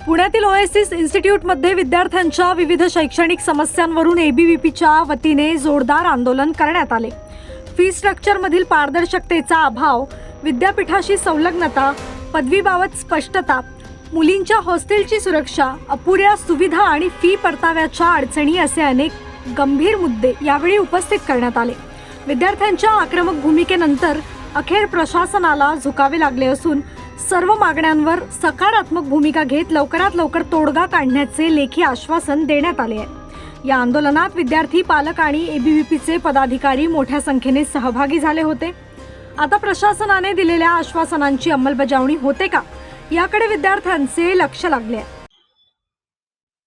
पुण्यातील ओएसिस इन्स्टिट्यूटमध्ये विद्यार्थ्यांच्या विविध शैक्षणिक समस्यांवरून एबीव्हीपीच्या वतीने जोरदार आंदोलन करण्यात आले। फी स्ट्रक्चरमधील पारदर्शकतेचा अभाव, विद्यापीठाशी संलग्नता, पदवीबाबत स्पष्टता, मुलींच्या हॉस्टेलची सुरक्षा, अपुऱ्या सुविधा आणि फी परताव्याच्या अडचणी असे अनेक गंभीर मुद्दे यावेळी उपस्थित करण्यात आले। विद्यार्थ्यांच्या आक्रमक भूमिकेनंतर अखेर प्रशासनाला झुकावे लागले असून सर्व मागण्यांवर सकारात्मक भूमिका घेत लवकरात लवकर तोडगा काढण्याचे लेखी आश्वासन देण्यात आले आहे। या आंदोलनात विद्यार्थी, पालक आणि एबीव्हीपीचे पदाधिकारी मोठ्या संख्येने सहभागी झाले होते। आता प्रशासनाने दिलेल्या आश्वासनांची अंमलबजावणी होते का, याकडे विद्यार्थ्यांचे लक्ष लागले आहे।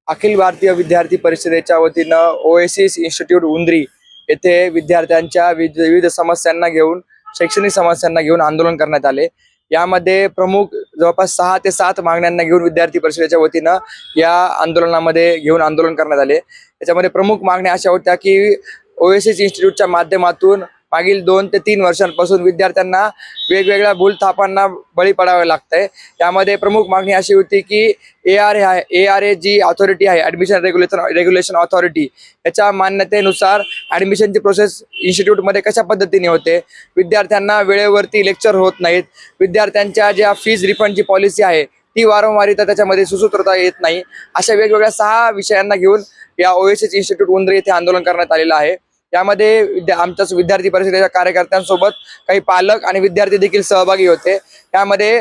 अखिल भारतीय विद्यार्थी परिषदेच्या वतीनं ओएसिस इन्स्टिट्यूट उंद्री येथे विद्यार्थ्यांच्या विविध समस्यांना घेऊन, शैक्षणिक समस्यांना घेऊन आंदोलन करण्यात आले। यामध्ये प्रमुख जवळपास 6 ते 7 मागण्यांना घेऊन विद्यार्थी परिषदेच्या वतीनं या आंदोलनामध्ये घेऊन आंदोलन करण्यात आले। याच्यामध्ये प्रमुख मागण्या अशा होत्या की ओएसिस इन्स्टिट्यूटच्या माध्यमातून मागील 2 ते 3 वर्षांपासून विद्यार्थ्यांना वेगवेगळ्या भूलथापांना बळी पडावे लागतंय। यामध्ये प्रमुख मागणी अशी होती की ARA जी अथॉरिटी आहे, ॲडमिशन रेग्युलेशन अथॉरिटी, याच्या मान्यतेनुसार ॲडमिशनची प्रोसेस इन्स्टिट्यूटमध्ये कशा पद्धतीने होते, विद्यार्थ्यांना वेळेवरती लेक्चर होत नाहीत, विद्यार्थ्यांच्या ज्या फीज रिफंडची पॉलिसी आहे ती वारंवारिता त्याच्यामध्ये सुसूत्रता येत नाही, अशा वेगवेगळ्या 6 विषयांना घेऊन या ओएसिस इन्स्टिट्यूट उंद्री येथे आंदोलन करण्यात आलेलं आहे। यामध्ये आमच्या विद्यार्थी परिषदेच्या कार्यकर्त्यांसोबत काही पालक आणि विद्यार्थी देखील सहभागी होते। यामध्ये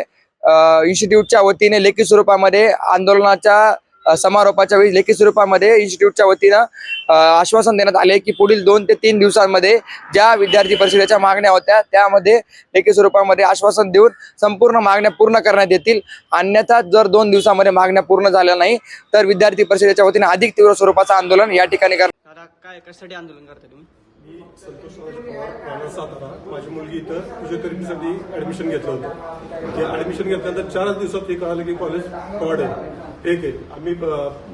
इन्स्टिट्यूटच्या वतीने लेखी स्वरूपामध्ये आंदोलनाच्या समारोपाच्या वेळी लेखी स्वरूपामध्ये इन्स्टिट्यूटच्या वतीनं आश्वासन देण्यात आले की पुढील 2 ते 3 दिवसांमध्ये ज्या विद्यार्थी परिषदेच्या मागण्या होत्या त्यामध्ये लेखी स्वरूपामध्ये आश्वासन देऊन संपूर्ण मागण्या पूर्ण करण्यात येतील। अन्यथा जर 2 दिवसामध्ये मागण्या पूर्ण झाल्या नाही तर विद्यार्थी परिषदेच्या वतीने अधिक तीव्र स्वरूपाचं आंदोलन या ठिकाणी काय कशासाठी आंदोलन करता तुम्ही? मी संतोष पवार, राहणार सातारा। माझी मुलगी इथं फिजिओथेरपीसाठी ॲडमिशन घेतलं होतं। ते ॲडमिशन घेतल्यानंतर 4 दिवसात हे कळालं की कॉलेज फ्रॉड आहे, फेक आहे। आम्ही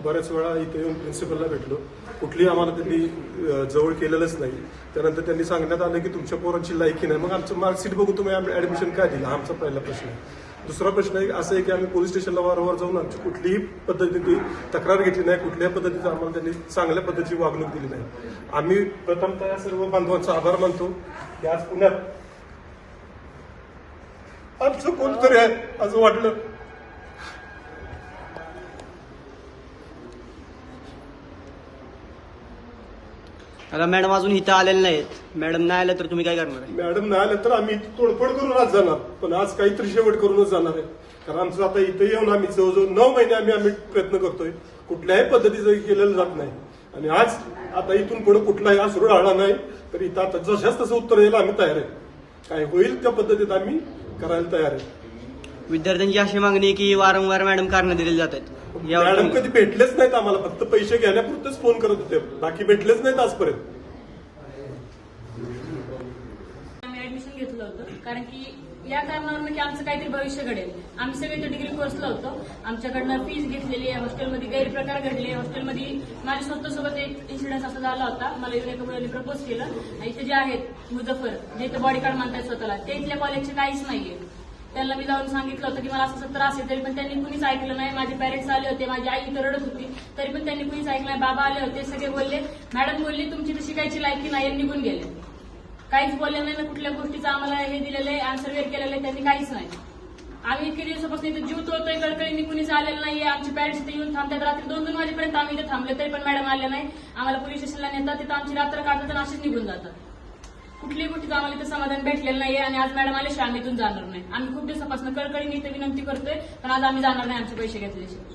बऱ्याच वेळा इथे येऊन प्रिन्सिपलला भेटलो, कुठलीही आम्हाला त्यांनी जवळ केलेलंच नाही। त्यानंतर त्यांनी सांगण्यात आलं की तुमच्या पोरांची लायकी नाही। मग आमचं मार्कशीट बघू तुम्ही ॲडमिशन काय दिलं, आमचा पहिला प्रश्न आहे। दुसरा प्रश्न असं आहे की आम्ही पोलीस स्टेशनला वारंवार जाऊन आमची कुठलीही पद्धतीची तक्रार घेतली नाही, कुठल्याही पद्धतीचं आम्हाला त्यांनी चांगल्या पद्धतीची वागणूक दिली नाही। आम्ही प्रथमतः या सर्व बांधवांचा आभार मानतो की आज पुण्यात आमचं कोणतरी आहे असं वाटलं। आता मॅडम अजून इथं आलेले नाहीत, मॅडम नाही आल्या तर तुम्ही काय करणार आहे? मॅडम नाही आल्या तर आम्ही तोडफोड करून आज जाणार, पण आज काहीतरी शेवट करूनच जाणार आहे। कारण आमचं आता इथं येऊन आम्ही जवळजवळ 9 महिने आम्ही प्रयत्न करतोय, कुठल्याही पद्धतीचं केलेलं जात नाही। आणि आज आता इथून पुढे कुठलाही असुर राहणार नाही, तर इथं आता जशाच तसं उत्तर द्यायला आम्ही तयार आहे। काय होईल त्या पद्धतीत आम्ही करायला तयार आहे। विद्यार्थ्यांची अशी मागणी की वारंवार मॅडम कारण दिली जातात। मॅडम कधी भेटलेच नाहीत आम्हाला, फक्त पैसे घेण्यापुरतेच फोन करत होते, बाकी भेटलेच नाहीत आजपर्यंत। आम्ही ऍडमिशन घेतलं होतं कारण की या कारणावरून की आमचं काहीतरी भविष्य घडेल। आम्ही सगळे तो डिग्री कोर्सला होतो, आमच्याकडनं फीस घेतलेली आहे, हॉस्टेलमध्ये गैरप्रकार घडले। हॉस्टेलमध्ये माझ्या स्वतःसोबत एक इन्सिडेन्स असा झाला होता, मला येऊन एका मुलांनी प्रपोज केलं आणि इथे जे आहेत मुजफ्फर, जे इथे बॉडीगार्ड मानतात स्वतःला, ते इथल्या कॉलेजचे काहीच नाहीये। त्यांना मी जाऊन सांगितलं होतं की मला असं त्रास आहे, तरी पण त्यांनी कुणीच ऐकलं नाही। माझे पेरेंट्स आले होते, माझी आई इथं रडत होती, तरी पण त्यांनी कुणीच ऐकलं नाही। बाबा आले होते, सगळे बोलले मॅडम बोलली तुमची तर शिकायची लायकी नाही, निघून गेले, काहीच बोलले नाही ना, कुठल्या गोष्टीचं आम्हाला हे दिलेलं आहे, आन्सर वेअर केलेलं आहे त्यांनी, काहीच नाही। आम्ही इतके दिवसापासून इथे जीव तोडतोय, कळकळीने कुणीच आलेलं नाहीये। आमचे पेरेंट्स इथे येऊन थांबतात, रात्री 2-2 वाजेपर्यंत आम्ही इथे थांबले, तरी पण मॅडम आले नाही। आम्हाला पोलीस स्टेशनला नेतात, तिथं आमची रात्र काढतात आणि अशीच निघून जातात। कुठल्याही गोष्टीचं आम्हाला इथं समाधान भेटलेलं नाहीये आणि आज मॅडम आल्याशिवाय आम्ही इथून जाणार नाही। आम्ही खूप दिवसापासून कळकळीने इथे विनंती करतोय, पण आज आम्ही जाणार नाही आमचे पैसे घेतल्याशिवाय।